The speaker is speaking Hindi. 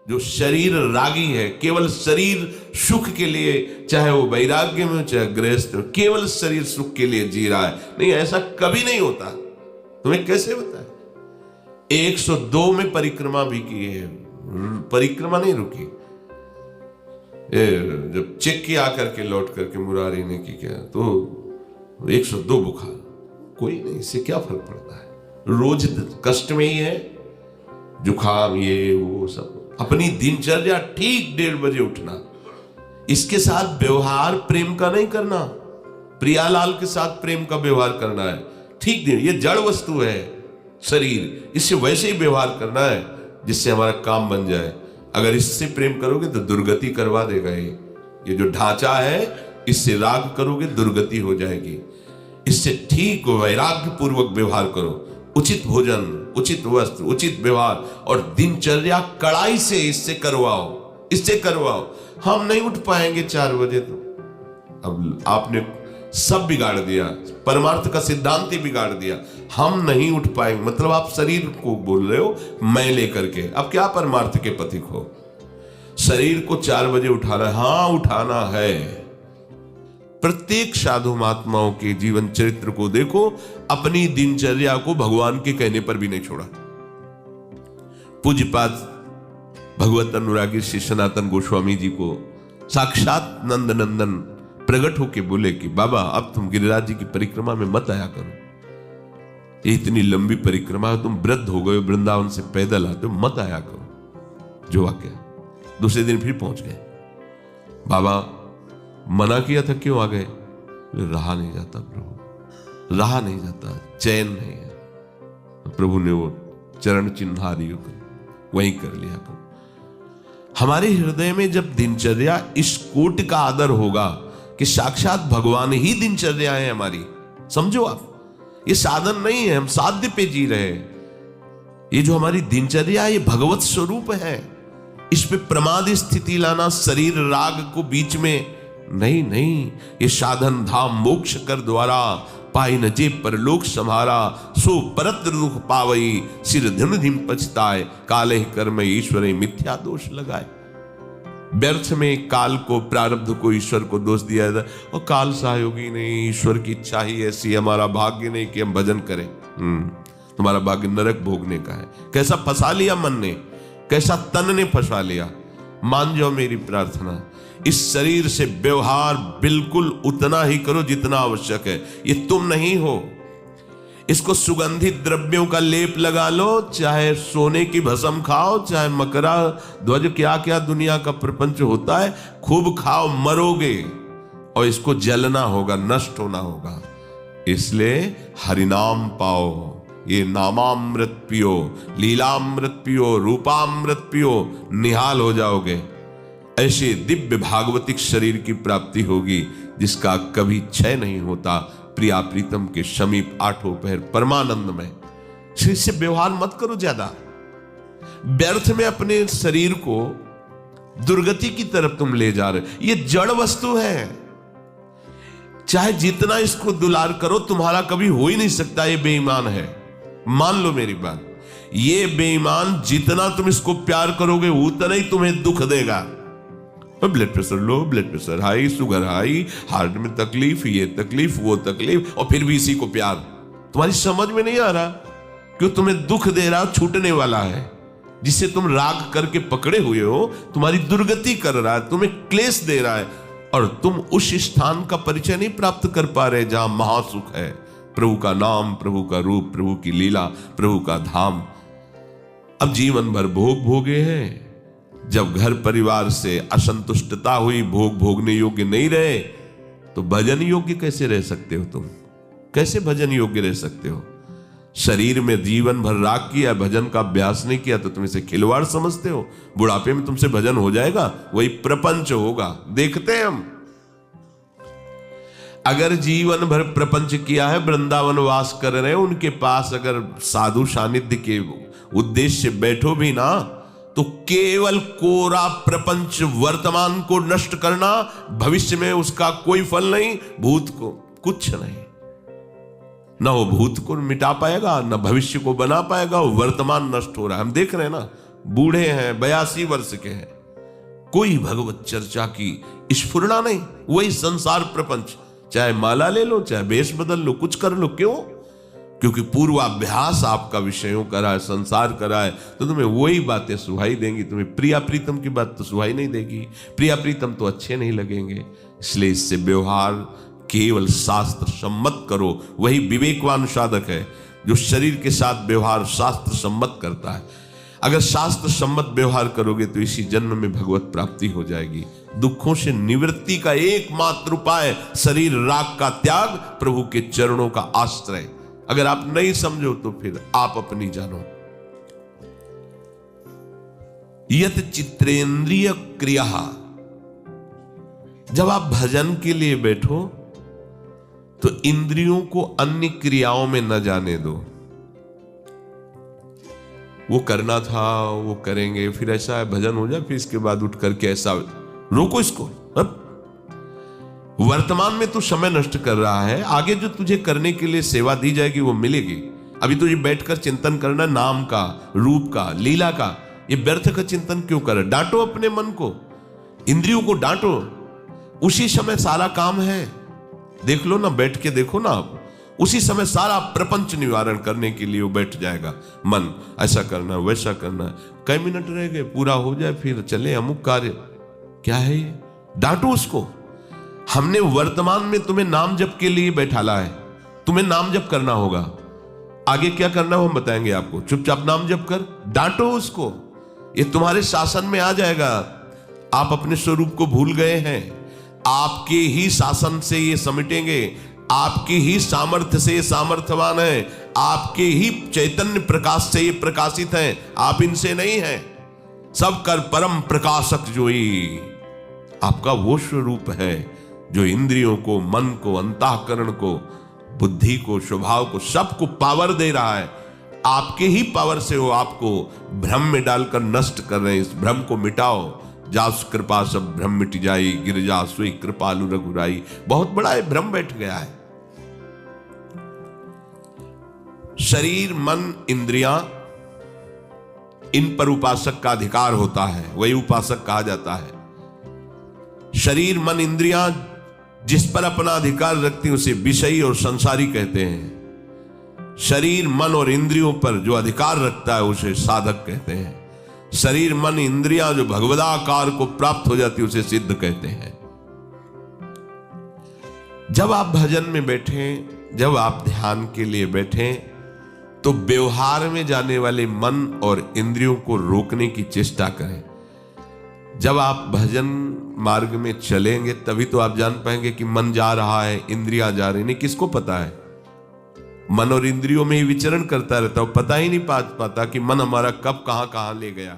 जो शरीर रागी है, केवल शरीर सुख के लिए, चाहे वो वैराग्य में चाहे गृहस्थ में, केवल शरीर सुख के लिए जी रहा है। नहीं, ऐसा कभी नहीं होता। तुम्हें कैसे बताए? 102 में परिक्रमा भी की है, परिक्रमा नहीं रुकी। जब चेक किया करके लौट करके मुरारी ने की क्या, तो 102 बुखार, कोई नहीं, इससे क्या फर्क पड़ता है? रोज कष्ट में ही है, जुखाम ये वो सब। अपनी दिनचर्या ठीक 1:30 बजे उठना, इसके साथ व्यवहार प्रेम का नहीं करना, प्रियालाल के साथ प्रेम का व्यवहार करना है। ठीक दिन, ये जड़ वस्तु है शरीर, इससे वैसे ही व्यवहार करना है जिससे हमारा काम बन जाए। अगर इससे प्रेम करोगे तो दुर्गति करवा देगा। ये जो ढांचा है, इससे राग करोगे दुर्गति हो जाएगी। इससे ठीक वैराग्य पूर्वक व्यवहार करो, उचित भोजन, उचित वस्त्र, उचित व्यवहार और दिनचर्या कड़ाई से इससे करवाओ, इससे करवाओ। हम नहीं उठ पाएंगे 4 बजे, तो अब आपने सब बिगाड़ दिया, परमार्थ का सिद्धांत ही बिगाड़ दिया। हम नहीं उठ पाएंगे मतलब आप शरीर को बोल रहे हो मैं लेकर के, अब क्या परमार्थ के पथिक हो? शरीर को 4 बजे उठाना है, हाँ उठाना है। प्रत्येक साधु महात्माओं के जीवन चरित्र को देखो, अपनी दिनचर्या को भगवान के कहने पर भी नहीं छोड़ा। पूज्यपाद भगवत अनुरागी श्री सनातन गोस्वामी जी को साक्षात नंद नंदन प्रकट होके बोले कि बाबा अब तुम गिरिराज जी की परिक्रमा में मत आया करो, ये इतनी लंबी परिक्रमा है, तुम वृद्ध हो गए, वृंदावन से पैदल आते हो, मत आया करो। जो वाक्य दूसरे दिन फिर पहुंच गए। बाबा मना किया था, क्यों आ गए? रहा नहीं जाता प्रभु, रहा नहीं जाता, चैन नहीं है। प्रभु ने वो चरण चिन्हारी वहीं कर लिया करो। हमारे हृदय में जब दिनचर्या इस कोट का आदर होगा कि साक्षात भगवान ही दिनचर्या है हमारी, समझो आप, ये साधन नहीं है, हम साध्य पे जी रहे हैं। ये जो हमारी दिनचर्या ये भगवत स्वरूप है, इस पे प्रमाद स्थिति लाना, शरीर राग को बीच में नहीं, ये साधन धाम मोक्ष कर द्वारा पाई न जे परलोक संहारा, सो परत दुख पावई, सिर धन धिम पछताए, काले कर्म ईश्वर मिथ्या दोष लगाए। व्यर्थ में काल को, प्रारब्ध को, ईश्वर को दोष दिया जाता, और काल सहयोगी नहीं, ईश्वर की इच्छा ही ऐसी, हमारा भाग्य नहीं कि हम भजन करें। तुम्हारा भाग्य नरक भोगने का है। कैसा फंसा लिया मन ने, कैसा तन ने फंसा लिया। मान जाओ मेरी प्रार्थना, इस शरीर से व्यवहार बिल्कुल उतना ही करो जितना आवश्यक है। ये तुम नहीं हो। इसको सुगंधित द्रव्यों का लेप लगा लो, चाहे सोने की भस्म खाओ, चाहे मकरा ध्वज, क्या क्या दुनिया का प्रपंच होता है, खूब खाओ, मरोगे और इसको जलना होगा, नष्ट होना होगा। इसलिए हरिनाम पाओ, ये नामामृत पियो, लीलामृत पियो, रूपामृत पियो, निहाल हो जाओगे। ऐसे दिव्य भागवतिक शरीर की प्राप्ति होगी जिसका कभी क्षय नहीं होता। प्रिया प्रीतम के समीप 8 पहर परमानंद में। इससे व्यवहार मत करो ज्यादा, व्यर्थ में अपने शरीर को दुर्गति की तरफ तुम ले जा रहे। ये जड़ वस्तु है, चाहे जितना इसको दुलार करो तुम्हारा कभी हो ही नहीं सकता। ये बेईमान है, मान लो मेरी बात। ये बेईमान जितना तुम इसको प्यार करोगे उतना ही तुम्हें दुख देगा। Blood pressure low, blood pressure high, sugar high, heart में तकलीफ, ये तकलीफ, वो तकलीफ, और फिर भी इसी को प्यार। तुम्हारी समझ में नहीं आ रहा क्यों तुम्हें दुख दे रहा, छूटने वाला है, जिससे तुम राग करके पकड़े हुए हो, तुम्हारी दुर्गति कर रहा है, तुम्हें क्लेश दे रहा है, और तुम उस स्थान का परिचय नहीं प्राप्त कर पा रहे जहां महासुख है। प्रभु का नाम, प्रभु का रूप, प्रभु की लीला, प्रभु का धाम। अब जीवन भर भोग भोगे हैं। जब घर परिवार से असंतुष्टता हुई, भोग भोगने योग्य नहीं रहे, तो भजन योग्य कैसे रह सकते हो? तुम कैसे भजन योग्य रह सकते हो? शरीर में जीवन भर राग किया, भजन का अभ्यास नहीं किया, तो तुम इसे खिलवाड़ समझते हो। बुढ़ापे में तुमसे भजन हो जाएगा, वही प्रपंच होगा। देखते हैं हम, अगर जीवन भर प्रपंच किया है, वृंदावन वास कर रहे हैं, उनके पास अगर साधु सानिध्य के उद्देश्य से बैठो भी ना, तो केवल कोरा प्रपंच वर्तमान को नष्ट करना, भविष्य में उसका कोई फल नहीं, भूत को कुछ नहीं। न वो भूत को मिटा पाएगा, न भविष्य को बना पाएगा, वो वर्तमान नष्ट हो रहा है। हम देख रहे हैं ना, बूढ़े हैं, 82 वर्ष के हैं, कोई भगवत चर्चा की स्फुरना नहीं। वही संसार प्रपंच, चाहे माला ले लो, चाहे वेश बदल लो, कुछ कर लो। क्यों? क्योंकि पूर्वाभ्यास आपका विषयों का रहा है, संसार का रहा है, तो तुम्हें वही बातें सुहाई देंगी। तुम्हें प्रिया प्रीतम की बात तो सुहाई नहीं देगी, प्रिया प्रीतम तो अच्छे नहीं लगेंगे। इसलिए इससे व्यवहार केवल शास्त्र सम्मत करो। वही विवेकवान साधक है जो शरीर के साथ व्यवहार शास्त्र सम्मत करता है। अगर शास्त्र सम्मत व्यवहार करोगे तो इसी जन्म में भगवत प्राप्ति हो जाएगी। दुखों से निवृत्ति का एकमात्र उपाय शरीर राग का त्याग, प्रभु के चरणों का आश्रय। अगर आप नहीं समझो तो फिर आप अपनी जानो। यत चित्रेंद्रिय क्रिया, जब आप भजन के लिए बैठो तो इंद्रियों को अन्य क्रियाओं में न जाने दो। वो करना था वो करेंगे, फिर ऐसा है भजन हो जाए, फिर इसके बाद उठ करके ऐसा, रोको इसको। अब वर्तमान में तू समय नष्ट कर रहा है, आगे जो तुझे करने के लिए सेवा दी जाएगी वो मिलेगी। अभी तुझे बैठकर चिंतन करना नाम का, रूप का, लीला का, ये व्यर्थ का चिंतन क्यों कर? डांटो अपने मन को, इंद्रियों को डांटो। उसी समय सारा काम है, देख लो ना, बैठ के देखो ना आप, उसी समय सारा प्रपंच निवारण करने के लिए वो बैठ जाएगा मन। ऐसा करना, वैसा करना, कई मिनट रह गए, पूरा हो जाए, फिर चले अमुक कार्य। क्या है ये? डांटो उसको। हमने वर्तमान में तुम्हें नाम जप के लिए बैठाला है, तुम्हें नाम जप करना होगा। आगे क्या करना हो हम बताएंगे आपको। चुपचाप नाम जप कर, डांटो उसको, ये तुम्हारे शासन में आ जाएगा। आप अपने स्वरूप को भूल गए हैं, आपके ही शासन से ये समेटेंगे, आपके ही सामर्थ्य से ये सामर्थ्यवान है, आपके ही चैतन्य प्रकाश से ये प्रकाशित हैं, आप इनसे नहीं हैं। सब कर परम प्रकाशक जोई, आपका वो स्वरूप है जो इंद्रियों को, मन को, अंतःकरण को, बुद्धि को, स्वभाव को, सबको पावर दे रहा है। आपके ही पावर से वो आपको भ्रम में डालकर नष्ट कर रहे हैं। इस भ्रम को मिटाओ। जास कृपा सब भ्रम मिट जाई, गिरजा सोई कृपालु रघुराई। बहुत बड़ा है भ्रम बैठ गया है। शरीर, मन, इंद्रियां, इन पर उपासक का अधिकार होता है, वही उपासक कहा जाता है। शरीर, मन, इंद्रियां जिस पर अपना अधिकार रखती हैं उसे विषयी और संसारी कहते हैं। शरीर, मन और इंद्रियों पर जो अधिकार रखता है उसे साधक कहते हैं। शरीर, मन, इंद्रियां जो भगवदाकार को प्राप्त हो जाती है उसे सिद्ध कहते हैं। जब आप भजन में बैठें, जब आप ध्यान के लिए बैठें, तो व्यवहार में जाने वाले मन और इंद्रियों को रोकने की चेष्टा करें। जब आप भजन मार्ग में चलेंगे तभी तो आप जान पाएंगे कि मन जा रहा है, इंद्रियां जा रही। नहीं, किसको पता है? मन और इंद्रियों में ही विचरण करता रहता है, पता ही नहीं पाता कि मन हमारा कब कहां ले गया।